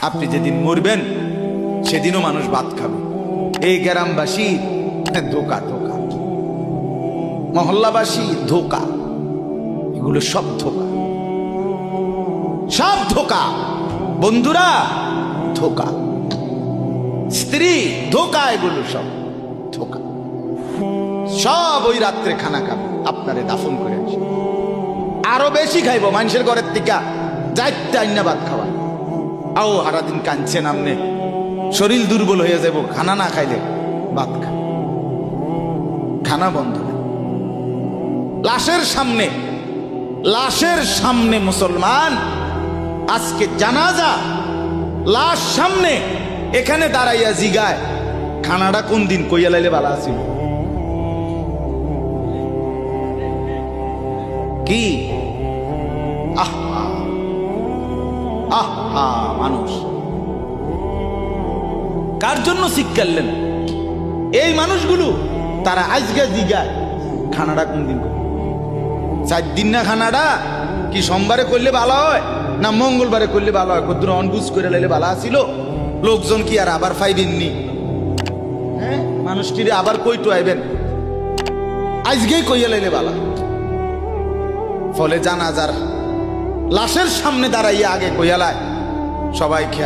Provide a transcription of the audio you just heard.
আপনি যেদিন মরবেন সেদিনও মানুষ ভাত খাবে। এই গ্রামবাসী ধোকা ধোকা, মহল্লাবাসী ধোকা, এগুলো সব ধোকা, সব ধোকা। বন্ধুরা ধোকা, স্ত্রী ধোকা, এগুলো সব ধোকা। সব ওই রাত্রে খানা খাবে, আপনারে দাফন করে আসে। আরো বেশি খাইব মানুষের ঘরের থেকে, যাইতে আইনা ভাত খাওয়া। আও সারাদিন কাঁদছে নামনে, শরীর দুর্বল হয়ে যাব, খানা না খাইলে ভাত খা, খানা বন্ধ। লাশের সামনে, লাশের সামনে মুসলমান আজকে জানাজা, লাশ সামনে, এখানে দাঁড়াইয়া জিগায় খানাটা কোন দিন কইয়া লাইলে ভালো আছিল। কি আহা আহা, মানুষ কার জন্য শিক্ষালেন? এই মানুষগুলো তারা আজকে জিগায় খানাটা কোন দিন, 4 দিন না খানাটা কি সোমবারে করলে ভালো হয় না মঙ্গলবারে করলে ভালো হয়? কত অনবুঝ করে লাইলে ভালো আছিল, লোকজন কি আর আবার পাইবেননি? হ্যাঁ, মানুষটিরে আবার কইটো আইবেন, আজকেই কইয়া লাইলে ভালো। ফলে জানাজার লাশের সামনে দাঁড়াইয়া আগে কইয়ালায় সবাই খেয়া